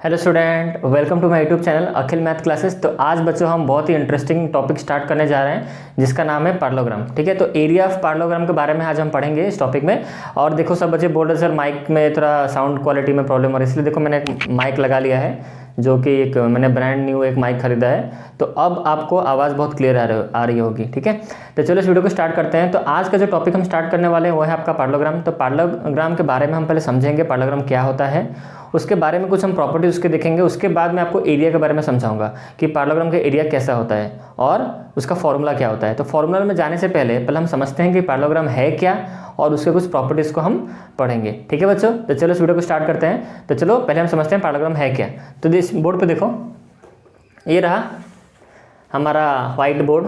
Hello student, welcome to my YouTube channel Akhil math classes. तो आज बच्चों हम बहुत ही इंटरेस्टिंग टॉपिक स्टार्ट करने जा रहे हैं जिसका नाम है पार्लोग्राम। ठीक है, तो एरिया ऑफ पार्लोग्राम के बारे में आज हम पढ़ेंगे इस टॉपिक में। और देखो सब बच्चे बोल रहे सर माइक में थोड़ा साउंड क्वालिटी में प्रॉब्लम और इसलिए देखो मैंने एक माइक लगा लिया है, जो कि एक मैंने ब्रांड न्यू एक माइक खरीदा है। तो अब आपको आवाज़ बहुत क्लियर आ रही होगी। ठीक है, तो चलो इस वीडियो को स्टार्ट करते हैं। तो आज का जो टॉपिक हम स्टार्ट करने वाले हैं वो है आपका पार्लोग्राम। तो पार्लोग्राम के बारे में हम पहले समझेंगे पार्लोग्राम क्या होता है, उसके बारे में कुछ हम प्रॉपर्टीज उसके देखेंगे। उसके बाद मैं आपको एरिया के बारे में समझाऊंगा कि पार्लोग्राम का एरिया कैसा होता है और उसका फॉर्मूला क्या होता है। तो फॉर्मूला में जाने से पहले हम समझते हैं कि पार्लोग्राम है क्या और उसके कुछ प्रॉपर्टीज़ को हम पढ़ेंगे। ठीक है बच्चों, तो चलो इस वीडियो को स्टार्ट करते हैं। तो चलो पहले हम समझते हैं पार्लोग्राम है क्या। तो इस बोर्ड पर देखो, ये रहा हमारा वाइट बोर्ड।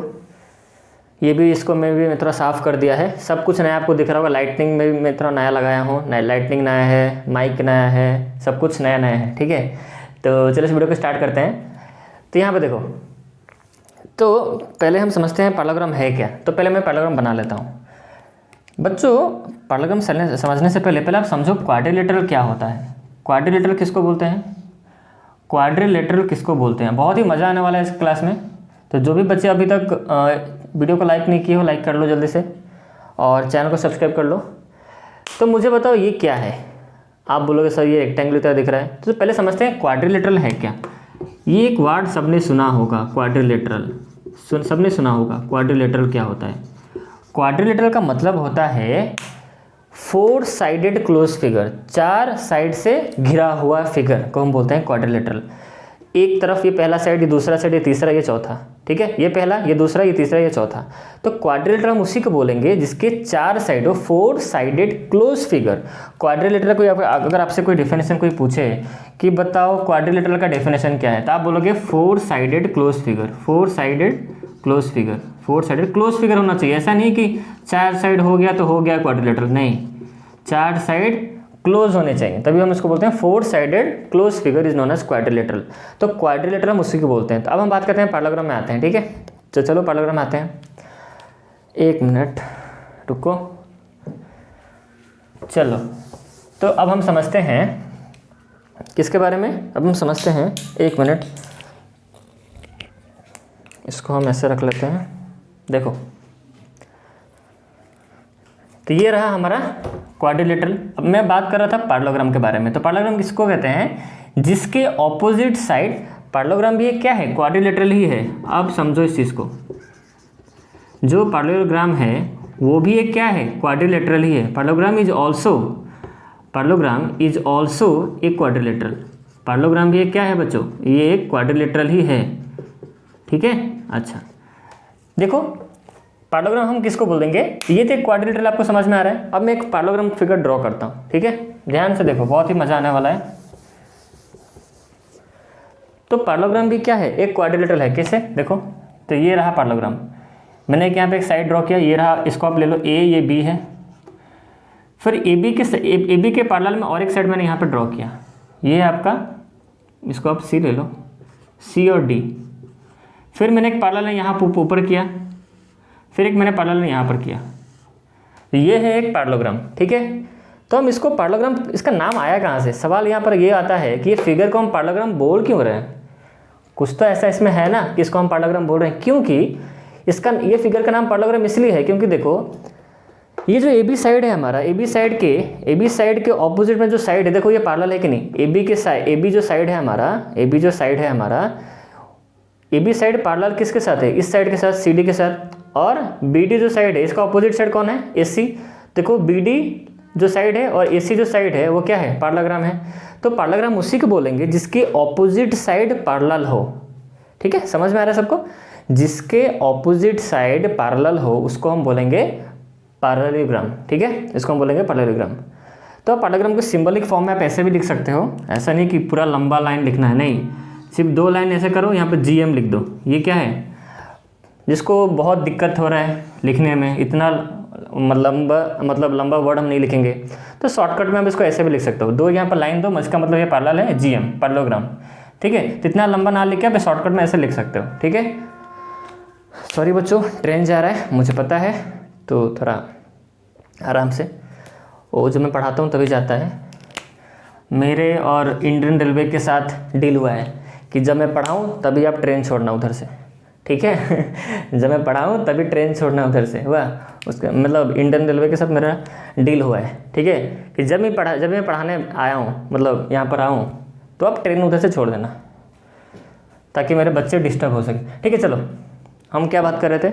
ये भी इसको मैं थोड़ा साफ़ कर दिया है, सब कुछ नया आपको दिख रहा होगा। लाइटनिंग में भी मैं थोड़ा नया लगाया हूँ, लाइटनिंग नया है, माइक नया है, सब कुछ नया नया है। ठीक है, तो चलो इस वीडियो को स्टार्ट करते हैं। तो यहाँ पे देखो, तो पहले हम समझते हैं पार्लोग्राम है क्या। तो पहले मैं पार्लोग्राम बना लेता हूँ। बच्चों पार्लोग्राम समझने से पहले आप समझो क्वाड्रिलेटरल क्या होता है। क्वाड्रिलेटरल किसको बोलते हैं? क्वाड्रिलेटरल किसको बोलते हैं? बहुत ही मज़ा आने वाला है इस क्लास में। तो जो भी बच्चे अभी तक वीडियो को लाइक नहीं किए हो, लाइक कर लो जल्दी से और चैनल को सब्सक्राइब कर लो। तो मुझे बताओ ये क्या है। आप बोलोगे सर ये रेक्टेंगल की तरह दिख रहा है। तो पहले समझते हैं क्वाड्रिलेटरल है क्या। ये एक वर्ड सबने सुना होगा, क्वाड्रिलेटरल। सबने सुना होगा क्वाड्रिलेटरल क्या होता है। क्वाड्रिलेटरल का मतलब होता है 4 साइडेड क्लोज फिगर, 4 साइड से घिरा हुआ फिगर को हम बोलते हैं क्वाड्रिलेटरल। एक तरफ ये पहला साइड, ये दूसरा साइड, ये तीसरा, ये चौथा। ठीक है, ये पहला, ये दूसरा, ये तीसरा, ये चौथा। तो क्वाड्रिलेटरल हम उसी को बोलेंगे जिसके 4 साइड हो, 4 साइडेड क्लोज फिगर। क्वाड्रिलेटरल कोई अगर आपसे कोई डेफिनेशन कोई पूछे कि बताओ क्वाड्रिलेटरल का डेफिनेशन क्या है, तो आप बोलोगे 4 sided close figure. 4 sided close figure, 4 sided close figure होना चाहिए। ऐसा नहीं कि 4 साइड हो गया तो हो गया क्वाड्रिलेटरल, नहीं, 4 साइड क्लोज होने चाहिए, तभी हम इसको बोलते हैं 4 sided close figure is known as quadrilateral. तो क्वाड्रिलेटरल हम उसी को बोलते हैं। तो अब हम बात करते हैं पार्लोग्राम में आते हैं। ठीक है, तो चलो पार्लोग्राम में आते हैं। 1 मिनट रुको। चलो, तो अब हम समझते हैं किसके बारे में। अब हम समझते हैं, 1 मिनट, इसको हम ऐसे रख लेते हैं। देखो, तो ये रहा हमारा क्वाड्रिलेटरल। अब मैं बात कर रहा था पार्लोग्राम के बारे में। तो पार्लोग्राम किसको कहते हैं? जिसके ऑपोजिट साइड, पार्लोग्राम भी ये क्या है? क्वाड्रिलेटरल ही है। अब समझो इस चीज़ को, जो पार्लोग्राम है वो भी एक क्या है? क्वाड्रिलेटरल ही है। Parallelogram is also a quadrilateral. Parallelogram भी एक क्या है बच्चों? ये एक क्वाड्रिलेटरल ही है। ठीक है, अच्छा देखो पार्लोग्राम हम किसको बोल देंगे। ये तो एक क्वाड्रिलेटरल आपको समझ में आ रहा है। अब मैं एक पार्लोग्राम फिगर ड्रॉ करता हूँ। ठीक है, ध्यान से देखो, बहुत ही मजा आने वाला है। तो पार्लोग्राम भी क्या है? एक क्वाड्रिलेटरल है। कैसे? देखो, तो ये रहा पार्लोग्राम। मैंने यहाँ पे एक साइड ड्रॉ किया, ये रहा, इसको आप ले लो ए, ये बी है। फिर ए बी के पैरेलल में और एक साइड मैंने यहाँ पर ड्रॉ किया, ये आपका, इसको आप सी ले लो, सी और डी। फिर मैंने एक पैरेलल यहाँ ऊपर किया, फिर एक मैंने पैरेलल यहाँ पर किया। ये है एक पार्लोग्राम। ठीक है, तो हम इसको पार्लोग्राम, इसका नाम आया कहाँ से? सवाल यहाँ पर ये आता है कि ये फिगर को हम पार्लोग्राम बोल क्यों रहे हैं। कुछ तो ऐसा इसमें है ना कि इसको हम पार्लोग्राम बोल रहे हैं। क्योंकि ये फिगर का नाम पार्लोग्राम इसलिए है क्योंकि देखो, ये जो ए बी साइड है हमारा, ए बी साइड के ऑपोजिट में जो साइड है, देखो ये पैरेलल है कि नहीं। ए बी जो साइड है हमारा, ए बी साइड पैरेलल किसके साथ है? इस साइड के साथ, सी डी के साथ। और बी डी जो साइड है, इसका ऑपोजिट साइड कौन है? ए सी। देखो बी डी जो साइड है और ए सी जो साइड है वो क्या है? पैरेललोग्राम है। तो पैरेललोग्राम उसी को बोलेंगे जिसके ऑपोजिट साइड पैरेलल हो। ठीक है, समझ में आ रहा है सबको? जिसके ऑपोजिट साइड पैरेलल हो उसको हम बोलेंगे पैरेललोग्राम। ठीक है, इसको हम बोलेंगे पैरेललोग्राम। तो पैरेललोग्राम को सिंबलिक फॉर्म में आप ऐसे भी लिख सकते हो। ऐसा नहीं कि पूरा लंबा लाइन लिखना है, नहीं, सिर्फ 2 लाइन ऐसे करो, यहाँ पे GM लिख दो। ये क्या है? जिसको बहुत दिक्कत हो रहा है लिखने में, इतना लंबा वर्ड हम नहीं लिखेंगे, तो शॉर्टकट में आप इसको ऐसे भी लिख सकते हो। 2 यहाँ पर लाइन दो, इसका मतलब ये पैरेलल है, GM पैरेललोग्राम। ठीक है, तो इतना लंबा ना लिख के आप शॉर्टकट में ऐसे लिख सकते हो। ठीक है, सॉरी बच्चों, ट्रेन जा रहा है मुझे पता है, तो थोड़ा आराम से, वो जो मैं पढ़ाता हूँ तभी जाता है। मेरे और इंडियन रेलवे के साथ डील हुआ है कि जब मैं पढ़ाऊँ तभी आप ट्रेन छोड़ना उधर से, ठीक है। जब मैं पढ़ाऊँ तभी ट्रेन छोड़ना उधर से, हुआ उसका मतलब इंडियन रेलवे के साथ मेरा डील हुआ है, ठीक है, कि जब मैं पढ़ाने आया हूँ, मतलब यहाँ पर आऊँ, तो आप ट्रेन उधर से छोड़ देना ताकि मेरे बच्चे डिस्टर्ब हो सके, ठीक है। चलो हम क्या बात कर रहे थे,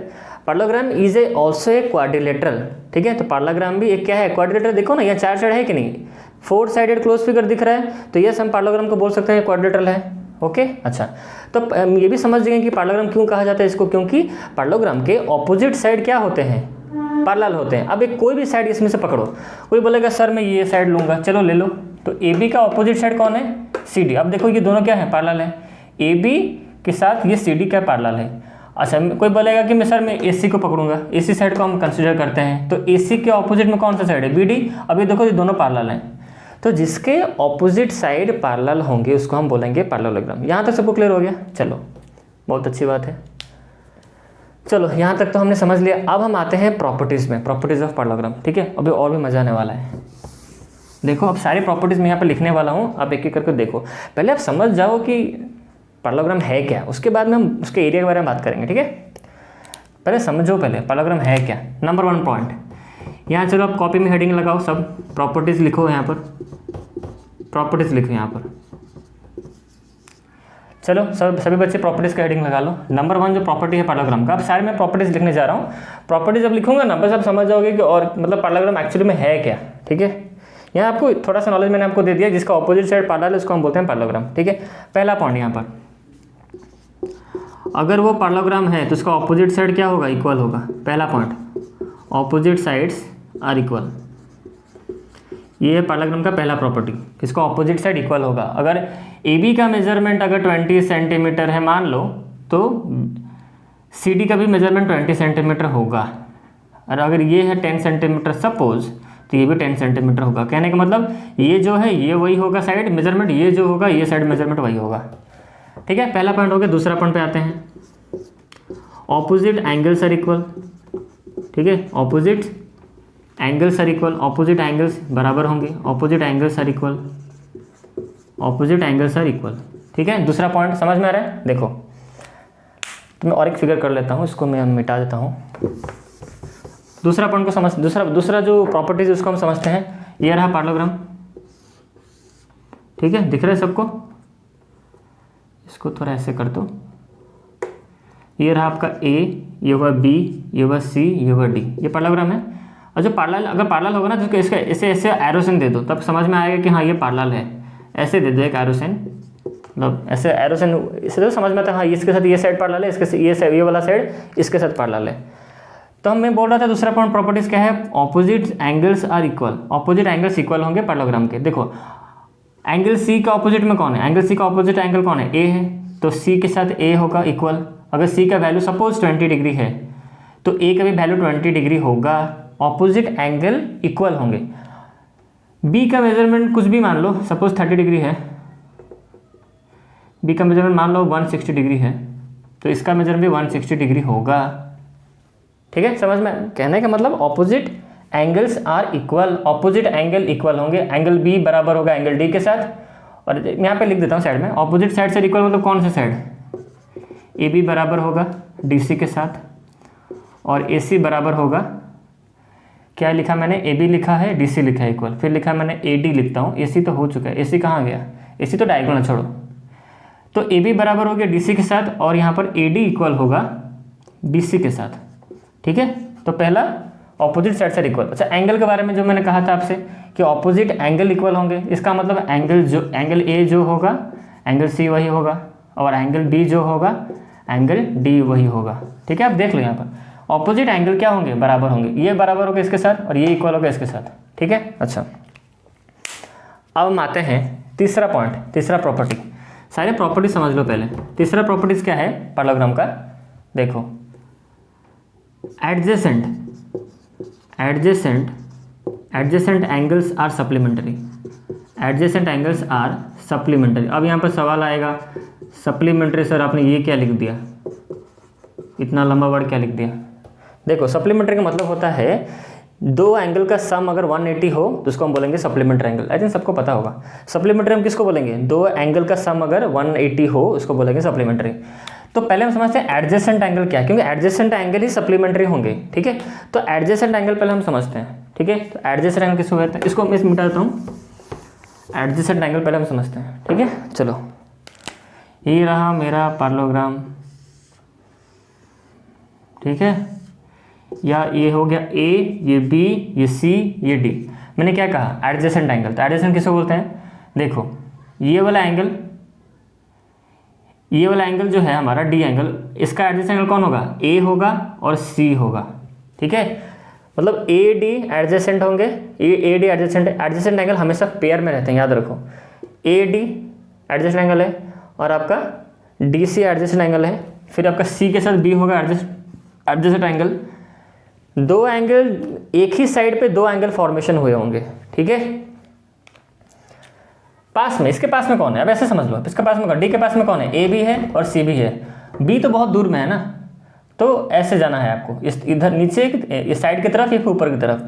parallelogram is a also a quadrilateral, ठीक है। तो पैरेललोग्राम भी एक क्या है, क्वाड्रिलेटरल। देखो ना यहाँ 4 साइड है कि नहीं, 4 साइडेड क्लोज फिगर दिख रहा है, तो यस हम पैरेललोग्राम को बोल सकते हैं क्वाड्रिलेटरल है, ओके। अच्छा, तो ये भी समझ गए कि पैरेललोग्राम क्यों कहा जाता है इसको, क्योंकि पैरेललोग्राम के ऑपोजिट साइड क्या होते हैं, पैरेलल होते हैं। अब एक कोई भी साइड इसमें से पकड़ो, कोई बोलेगा सर मैं ये साइड लूँगा, चलो ले लो, तो ए बी का ऑपोजिट साइड कौन है, सी डी। अब देखो ये दोनों क्या है, पैरेलल है, ए बी के साथ ये सी डी का पैरेलल है। अच्छा, कोई बोलेगा कि मैं ए सी को पकड़ूंगा, ए सी साइड को हम कंसिडर करते हैं, तो ए सी के ऑपोजिट में कौन सा साइड है, बी डी। अब ये देखो ये दोनों पैरेलल हैं, तो जिसके ऑपोजिट साइड पैरेलल होंगे उसको हम बोलेंगे पैरेललोग्राम। यहाँ तक सबको क्लियर हो गया, चलो बहुत अच्छी बात है। चलो यहाँ तक तो हमने समझ लिया। अब हम आते हैं प्रॉपर्टीज़ में, प्रॉपर्टीज़ ऑफ पैरेललोग्राम, ठीक है। अभी और भी मजा आने वाला है। देखो अब सारी प्रॉपर्टीज़ मैं यहाँ पर लिखने वाला हूँ, आप एक एक करके देखो। पहले आप समझ जाओ कि पैरेललोग्राम है क्या, उसके बाद में हम उसके एरिया के बारे में बात करेंगे, ठीक है। पहले समझो पहले पैरेललोग्राम है क्या। नंबर 1 पॉइंट, यहाँ चलो आप कॉपी में हेडिंग लगाओ, सब प्रॉपर्टीज़ लिखो, यहाँ पर प्रॉपर्टीज़ लिखो यहाँ पर। चलो सभी बच्चे प्रॉपर्टीज़ का हेडिंग लगा लो। नंबर 1 जो प्रॉपर्टी है पैरेललोग्राम का, अब सारे मैं प्रॉपर्टीज़ लिखने जा रहा हूँ। प्रॉपर्टीज जब लिखूंगा ना बस आप समझ जाओगे कि और मतलब पैरेललोग्राम एक्चुअली में है क्या, ठीक है। यहाँ आपको थोड़ा सा नॉलेज मैंने आपको दे दिया, जिसका ऑपोजिट साइड पैरेलल है उसको हम बोलते हैं पैरेललोग्राम, ठीक है। पहला पॉइंट यहाँ पर, अगर वो पैरेललोग्राम है तो उसका ऑपोजिट साइड क्या होगा, इक्वल होगा। पहला point, opposite sides are equal, ये है पैरेललोग्राम का पहला प्रॉपर्टी, इसका ऑपोजिट साइड इक्वल होगा। अगर ए बी का मेजरमेंट अगर 20 सेंटीमीटर है मान लो, तो सी डी का भी मेजरमेंट 20 सेंटीमीटर होगा। और अगर ये है 10 सेंटीमीटर सपोज, तो ये भी 10 सेंटीमीटर होगा। कहने का मतलब ये जो है ये वही होगा साइड मेजरमेंट, ये जो होगा ये साइड मेजरमेंट वही होगा, ठीक है। पहला पॉइंट हो गया। दूसरा पॉइंट पे आते हैं, ऑपोजिट एंगल्स आर इक्वल, ठीक है। Opposite angles are equal, opposite angles बराबर होंगे, opposite angles are equal, opposite angles are equal, ठीक है। दूसरा पॉइंट समझ में आ रहा है। देखो तो मैं और एक फिगर कर लेता हूँ, इसको मैं मिटा देता हूँ। दूसरा पॉइंट को समझ, दूसरा जो प्रॉपर्टीज उसको हम समझते हैं। ये रहा पैरेललोग्राम, ठीक है, दिख रहा है सबको। इसको थोड़ा ऐसे कर दो। ये रहा आपका ए, ये होगा बी, ये होगा सी, ये होगा डी, ये पैरेललोग्राम है। और जो पैरेलल अगर पैरेलल होगा ना तो इसका ऐसे ऐसे एरो साइन दे दो, तब समझ में आएगा कि हाँ ये पैरेलल है। ऐसे दे दो एक एरो साइन, मतलब ऐसे एरो साइन, इससे तो समझ में आता है हाँ इसके साथ ये साइड पैरेलल है, इसके ये वाला साइड इसके साथ पैरेलल है। तो मैं बोल रहा था दूसरा पॉइंट प्रॉपर्टीज क्या है, opposite angles are equal, opposite angles equal होंगे पैरेललोग्राम के। देखो एंगल सी का ऑपोजिट में कौन है, एंगल सी का ऑपोजिट एंगल कौन है, ए है, तो सी के साथ ए होगा इक्वल। अगर सी का वैल्यू सपोज 20 डिग्री है तो ए का भी वैल्यू 20 डिग्री होगा, ऑपोजिट एंगल इक्वल होंगे। बी का मेजरमेंट कुछ भी मान लो, सपोज 30 डिग्री है, बी का मेजरमेंट मान लो 160 डिग्री है, तो इसका मेजरमेंट भी 160 डिग्री होगा, ठीक है। समझ में, कहने का मतलब opposite angles are equal, opposite angle equal होंगे। एंगल बी बराबर होगा एंगल डी के साथ। और यहाँ पे लिख देता हूँ साइड में, ऑपोजिट साइड से इक्वल मतलब कौन सा साइड, ए बी बराबर होगा डी सी के साथ, और ए सी बराबर होगा, क्या लिखा मैंने, ए बी लिखा है, डी सी लिखा है इक्वल, फिर लिखा मैंने ए डी लिखता हूँ, ए सी तो हो चुका है, ए सी कहाँ गया, ए सी तो डायगोनल छोड़ो। तो ए बी बराबर हो गया डी सी के साथ, और यहाँ पर ए डी इक्वल होगा बी सी के साथ, ठीक है। तो पहला ऑपोजिट साइड से इक्वल। अच्छा एंगल के बारे में जो मैंने कहा था आपसे कि ऑपोजिट एंगल इक्वल होंगे, इसका मतलब एंगल ए जो होगा एंगल सी वही होगा, और एंगल बी जो होगा एंगल डी वही होगा, ठीक है। आप देख लो यहाँ पर ऑपोजिट एंगल क्या होंगे, बराबर होंगे, ये बराबर होगा इसके साथ और ये इक्वल होगा इसके साथ, ठीक है। अच्छा अब हम आते हैं तीसरा पॉइंट, तीसरा प्रॉपर्टी। सारे प्रॉपर्टी समझ लो पहले। तीसरा प्रॉपर्टीज क्या है पैरेललोग्राम का, देखो adjacent angles are supplementary, adjacent angles are supplementary. अब यहाँ पर सवाल आएगा सप्लीमेंट्री सर आपने ये क्या लिख दिया, इतना लंबा वर्ड क्या लिख दिया। देखो सप्लीमेंट्री का मतलब होता है दो एंगल का सम अगर 180 हो तो उसको हम बोलेंगे सप्लीमेंट्री एंगल। आई थिंक सबको पता होगा सप्लीमेंट्री हम किसको बोलेंगे, दो एंगल का सम अगर 180 हो उसको बोलेंगे सप्लीमेंट्री। तो पहले हम समझते हैं एडजेसेंट एंगल क्या है, क्योंकि एडजेसेंट एंगल ही सप्लीमेंट्री होंगे, ठीक है। तो एडजेसेंट एंगल पहले हम समझते हैं, ठीक है। तो एडजेसेंट एंगल किसको कहते हैं, इसको मैं मिटा देता हूँ। एडजेसेंट एंगल पहले हम समझते हैं, ठीक है। चलो ये रहा मेरा पैरेललोग्राम, ठीक है, या ये हो गया ए, ये बी, ये सी, ये डी। मैंने क्या कहा, एडजेसेंट एंगल। तो एडजेसेंट किसको बोलते हैं, देखो ये वाला एंगल, ये वाला एंगल जो है हमारा डी एंगल, इसका एडजेसेंट एंगल कौन होगा, ए होगा और सी होगा, ठीक है। मतलब ए डी एडजेसेंट होंगे, ए डी एडजेसेंट एंगल हमेशा पेयर में रहते हैं, याद रखो। ए डी एडजेसेंट एंगल है और आपका डी सी एडजेसेंट एंगल है, फिर आपका सी के साथ बी होगा एडजेसेंट एंगल। दो एंगल एक ही साइड पे दो एंगल फॉर्मेशन हुए होंगे, ठीक है। पास में, इसके पास में कौन है, अब ऐसे समझ लो, इसके पास में कौन, डी के पास में कौन है, ए भी है और सी भी है। बी तो बहुत दूर में है ना, तो ऐसे जाना है आपको, इस इधर नीचे इस साइड की तरफ या फिर ऊपर की तरफ।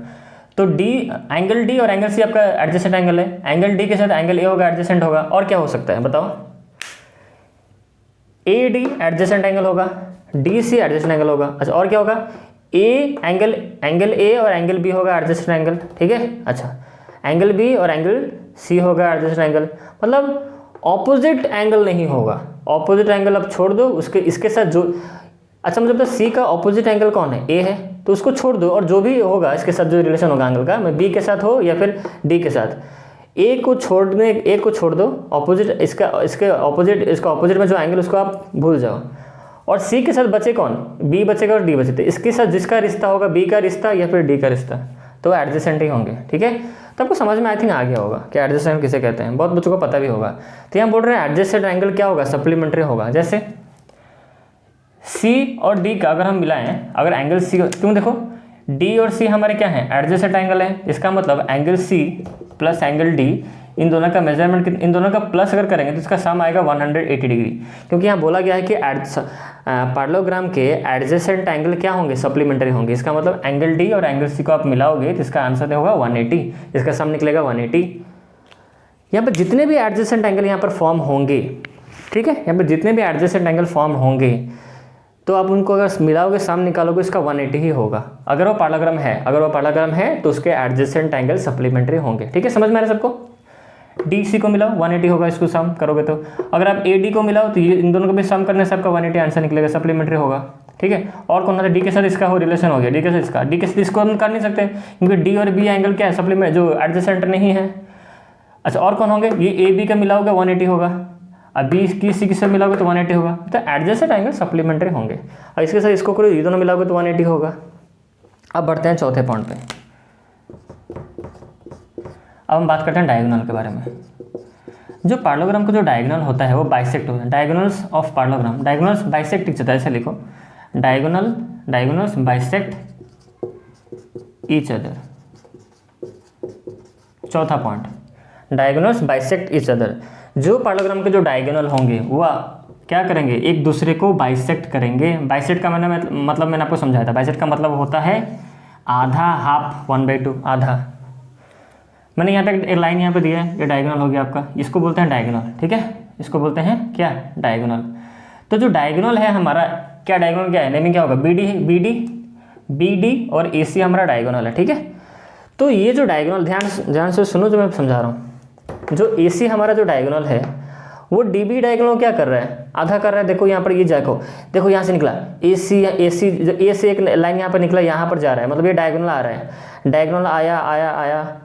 तो डी, एंगल डी और एंगल सी आपका एडजेसेंट एंगल है, एंगल डी के साथ एंगल ए होगा, एडजेसेंट होगा। और क्या हो सकता है बताओ, ए डी एडजेसेंट एंगल होगा, डी सी एडजेसेंट एंगल होगा। अच्छा और क्या होगा, ए एंगल ए और एंगल बी होगा एडजेसेंट एंगल, ठीक है। अच्छा एंगल बी और एंगल सी होगा एडजेसेंट एंगल, मतलब ऑपोजिट एंगल नहीं होगा। ऑपोजिट एंगल अब छोड़ दो, उसके इसके साथ जो, अच्छा मतलब सी का ऑपोजिट एंगल कौन है, ए है, तो उसको छोड़ दो और जो भी होगा इसके साथ जो रिलेशन होगा एंगल का, मैं बी के साथ हो या फिर डी के साथ, ए को छोड़ दो, ऑपोजिट इसके ऑपोजिट में जो एंगल उसको आप भूल जाओ। और सी के साथ बचे कौन, बी बचेगा और डी बचे, तो इसके साथ जिसका रिश्ता होगा, बी का रिश्ता या फिर डी का रिश्ता, तो एडजेसेंट ही होंगे, ठीक है। तो आपको समझ में आई थिंक आ गया होगा कि एडजेसेंट किसे कहते हैं, बहुत बच्चों को पता भी होगा। तो यहाँ बोल रहे हैं एडजेसेंट एंगल क्या होगा, सप्लीमेंट्री होगा। जैसे सी और डी का अगर हम मिलाएं, अगर एंगल सी, क्यों देखो डी और सी हमारे क्या है, एडजेसेंट एंगल है, इसका मतलब angle C plus angle D, इन दोनों का मेजरमेंट, इन दोनों का प्लस अगर करेंगे तो इसका सम आएगा 180 डिग्री, क्योंकि यहाँ बोला गया है कि पैरेललोग्राम के एडजेसेंट एंगल क्या होंगे, सप्लीमेंट्री होंगे। इसका मतलब एंगल डी और एंगल सी को आप मिलाओगे तो इसका आंसर होगा 180, इसका सम निकलेगा 180। यहाँ पर जितने भी एडजेसेंट एंगल यहाँ पर फॉर्म होंगे, ठीक है, यहाँ पर जितने भी एडजेसेंट एंगल फॉर्म होंगे तो आप उनको अगर मिलाओगे, सम निकालोगे, इसका 180 ही होगा। अगर वो पैरेललोग्राम है तो उसके एडजेसेंट एंगल सप्लीमेंट्री होंगे, ठीक है। समझ में आ रहा है सबको, डी सी को मिलाओ 180 होगा, इसको सम करोगे तो। अगर आप ए डी को मिलाओ तो ये इन दोनों को भी सम करने से आपका 180 आंसर निकलेगा, सप्लीमेंट्री होगा, ठीक है। और कौन सा, डी के साथ इसका हो रिलेशन हो गया, डी के साथ इसका, डी के साथ इसको हम कर नहीं सकते क्योंकि डी और बी एंगल क्या है, सप्लीमेंट जो एडजेसेंट नहीं है। अच्छा और कौन होंगे, ये ए बी का मिलाओगे 180 होगा, अब बी की सी से मिलाओगे तो 180 होगा, तो एडजेसेंट एंगल सप्लीमेंट्री होंगे। और इसके साथ इसको करो, ये दोनों मिलाओगे तो 180 होगा। अब बढ़ते हैं चौथे पॉइंट पे। अब हम बात करते हैं डायगोनल के बारे में। जो पैरेललोग्राम का जो डायगोनल होता है वो बाइसेक्ट होता है, diagonals of parallelogram, diagonals bisect each other, ऐसे लिखो, डायगोनल्स बाइसेक्ट ईच अदर। चौथा point, diagonals bisect each other. जो पैरेललोग्राम के जो डायगोनल होंगे वह क्या करेंगे, एक दूसरे को बाइसेक्ट करेंगे। बाइसेक्ट का मतलब मैंने आपको समझाया था, बाइसेक्ट का मतलब होता है आधा, हाफ, 1/2, आधा। मैंने यहाँ पे एक लाइन यहाँ पे दिया है, ये डायगोनल हो गया आपका, इसको बोलते हैं डायगोनल, ठीक है, इसको बोलते हैं क्या, डायगोनल। तो जो डायगोनल है हमारा, क्या डायगोनल क्या है, नेमिंग क्या होगा, बी डी और ए सी हमारा डायगोनल है, ठीक है। तो ये जो डायगोनल, ध्यान से सुनो जो मैं समझा रहा हूँ, जो ए सी हमारा जो डायगोनल है वो डी बी डायगोनल क्या कर रहा है, आधा कर रहा है। देखो यहाँ पर ये देखो यहाँ से निकला ए सी, ए से एक लाइन यहाँ पर निकला, यहाँ पर जा रहा है, मतलब ये डायगोनल आ रहा है, डायगोनल आया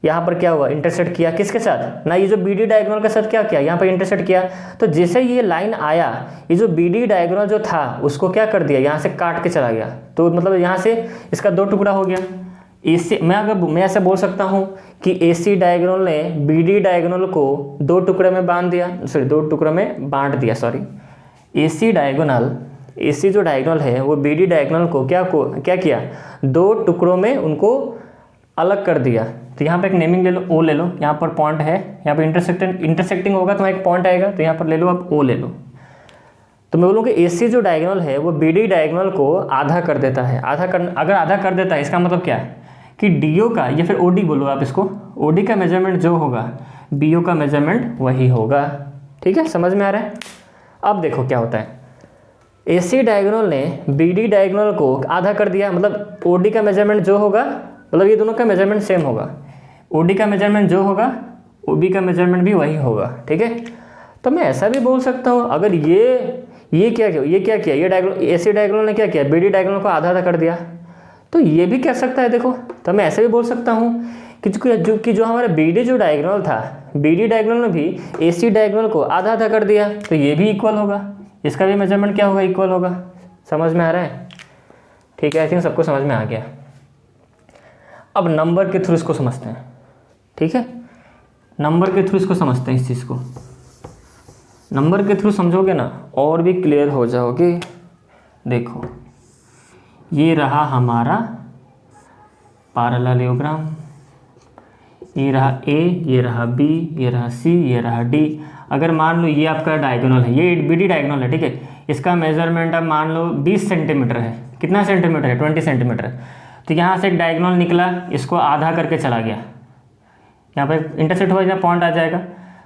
यहाँ पर क्या हुआ, इंटरसेक्ट किया किसके साथ ना, ये जो बी डी डायगोनल के साथ क्या किया, यहाँ पर इंटरसेक्ट किया। तो जैसे ये लाइन आया, ये जो बी डी डायगोनल जो था उसको क्या कर दिया, यहाँ से काट के चला गया, तो मतलब यहाँ से इसका दो टुकड़ा हो गया। AC, मैं ऐसे बोल सकता हूँ कि AC डायगोनल ने BD डायगोनल को दो टुकड़े में बांट दिया। AC जो डायगोनल है वो BD डायगोनल को क्या किया, दो टुकड़ों में उनको अलग कर दिया। तो यहाँ पे एक नेमिंग ले लो, O ले लो, यहाँ पर पॉइंट है, यहाँ पर इंटरसेक्टिंग होगा तो एक पॉइंट आएगा, तो यहाँ पर ले लो आप O ले लो। तो मैं बोलूँ कि AC जो डायगोनल है वो BD डायगोनल को आधा कर देता है। अगर आधा कर देता है इसका मतलब क्या है कि DO का या फिर OD बोलो आप इसको, OD का मेजरमेंट जो होगा BO का मेजरमेंट वही होगा। ठीक है, समझ में आ रहा है। अब देखो क्या होता है, AC डायगोनल ने BD डायगोनल को आधा कर दिया, मतलब OD का मेजरमेंट जो होगा, मतलब ये दोनों का मेजरमेंट सेम होगा, OD का मेजरमेंट जो होगा OB का मेजरमेंट भी वही होगा। ठीक है, तो मैं ऐसा भी बोल सकता हूँ, अगर ये क्या किया, ये डायगोनल AC डायगोनल ने क्या किया, BD डायगोनल को आधा आधा कर दिया, तो ये भी कह सकता है। देखो, तो मैं ऐसे भी बोल सकता हूँ कि जो हमारा BD जो डायगोनल था, BD डायगोनल ने भी AC डायगोनल को आधा आधा कर दिया, तो ये भी इक्वल होगा, इसका भी मेजरमेंट क्या होगा, इक्वल होगा। समझ में आ रहा है। ठीक है, आई थिंक सबको समझ में आ गया। अब नंबर के थ्रू इसको समझते हैं। ठीक है, नंबर के थ्रू इसको समझते हैं। इस चीज़ को नंबर के थ्रू समझोगे ना और भी क्लियर हो जाओगे। देखो, ये रहा हमारा पैरेललोग्राम, ये रहा A, ये रहा B, ये रहा C, ये रहा D। अगर मान लो ये आपका डायगोनल है, ये BD डायगोनल है। ठीक है, इसका मेजरमेंट अब मान लो 20 सेंटीमीटर है। कितना सेंटीमीटर है, 20 सेंटीमीटर। तो यहाँ से एक डायगोनल निकला, इसको आधा करके चला गया, यहाँ पर इंटरसेक्ट हुआ, यहाँ पॉइंट आ जाएगा।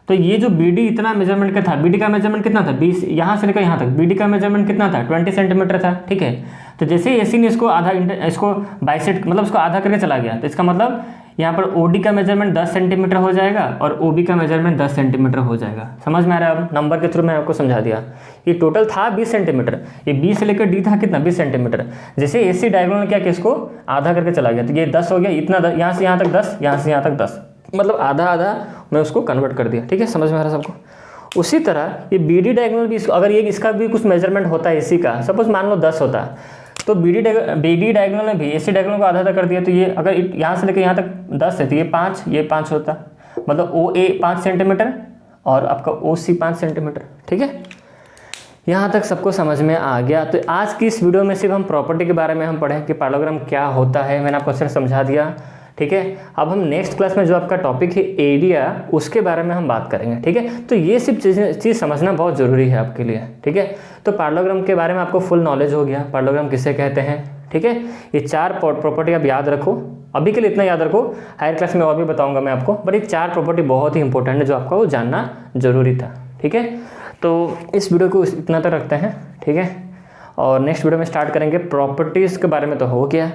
तो ये जो BD इतना मेजरमेंट का था, BD का मेजरमेंट कितना था, 20, यहाँ से लेकर यहाँ तक BD का मेजरमेंट कितना था, 20 सेंटीमीटर था। ठीक है, तो जैसे AC ने इसको बाइसेक्ट, मतलब इसको आधा करके चला गया, तो इसका मतलब यहाँ पर OD का मेजरमेंट 10 सेंटीमीटर हो जाएगा और OB का मेजरमेंट 10 सेंटीमीटर हो जाएगा। समझ में आ रहा है। अब नंबर के थ्रू मैं आपको समझा दिया। ये टोटल था 20 सेंटीमीटर, ये B से लेकर D था कितना, 20 सेंटीमीटर। जैसे AC डायगोनल ने क्या किया, इसको आधा करके चला गया, तो ये 10 हो गया, इतना यहाँ से यहाँ तक 10, यहाँ से यहाँ तक 10, मतलब आधा आधा मैं उसको कन्वर्ट कर दिया। ठीक है, समझ में आ रहा है सबको। उसी तरह ये BD डायगोनल भी, अगर ये इसका भी कुछ मेजरमेंट होता है AC का, सपोज मान लो 10 होता, तो BD डायगोनल ने भी AC डायगोनल को आधा आधा कर दिया, तो ये अगर यहाँ से लेकर यहाँ तक 10 है, तो ये 5 होता, मतलब OA 5 सेंटीमीटर और आपका OC 5 सेंटीमीटर। ठीक है, यहाँ तक सबको समझ में आ गया। तो आज की इस वीडियो में सिर्फ हम प्रॉपर्टी के बारे में हम पढ़ें कि पैरेललोग्राम क्या होता है, मैंने आपको अच्छे से समझा दिया। ठीक है, अब हम नेक्स्ट क्लास में जो आपका टॉपिक है एरिया, उसके बारे में हम बात करेंगे। ठीक है, तो ये सिर्फ चीज़ समझना बहुत ज़रूरी है आपके लिए। ठीक है, तो पैरेललोग्राम के बारे में आपको फुल नॉलेज हो गया, पैरेललोग्राम किसे कहते हैं। ठीक है, ये 4 प्रॉपर्टी आप याद रखो, अभी के लिए इतना याद रखो, हायर क्लास में और भी बताऊँगा मैं आपको, बट ये 4 प्रॉपर्टी बहुत ही इंपॉर्टेंट है जो आपको वो जानना जरूरी था। ठीक है, तो इस वीडियो को इतना तक रखते हैं। ठीक है, और नेक्स्ट वीडियो में स्टार्ट करेंगे प्रॉपर्टीज़ के बारे में, तो हो गया।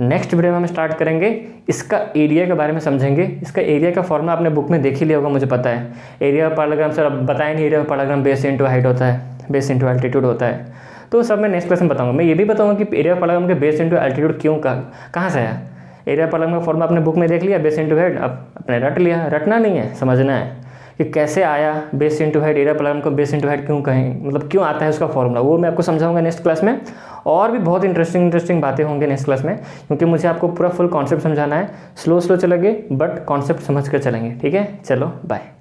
नेक्स्ट वीडियो में हम स्टार्ट करेंगे इसका एरिया के बारे में समझेंगे। इसका एरिया का फॉर्मूला आपने बुक में देख ही लिया होगा, मुझे पता है। एरिया ऑफ पैरेललोग्राम सर अब बताया नहीं, area of parallelogram base into height होता है, बेस इंटू एल्टीट्यूड होता है, तो सब मैं नेक्स्ट क्लास में बताऊंगा। मैं ये भी बताऊंगा कि एरिया ऑफ पैरेललोग्राम के बेस इंटू एल्टीट्यूड क्यों कहाँ से आया। एरिया ऑफ पैरेललोग्राम का फॉर्मूला आपने बुक में देख लिया, बेस इंटू हाइट, अब अपने रट लिया, रटना नहीं है, समझना है कि कैसे आया base into height, area parallelogram को बेस इंटू हाइट क्यों कहें, मतलब क्यों आता है उसका फॉर्मूला, वो मैं आपको समझाऊंगा नेक्स्ट क्लास में। और भी बहुत इंटरेस्टिंग बातें होंगी नेक्स्ट क्लास में, क्योंकि मुझे आपको पूरा फुल कॉन्सेप्ट समझाना है। स्लो चलेंगे बट कॉन्सेप्ट समझ कर चलेंगे। ठीक है, चलो बाय।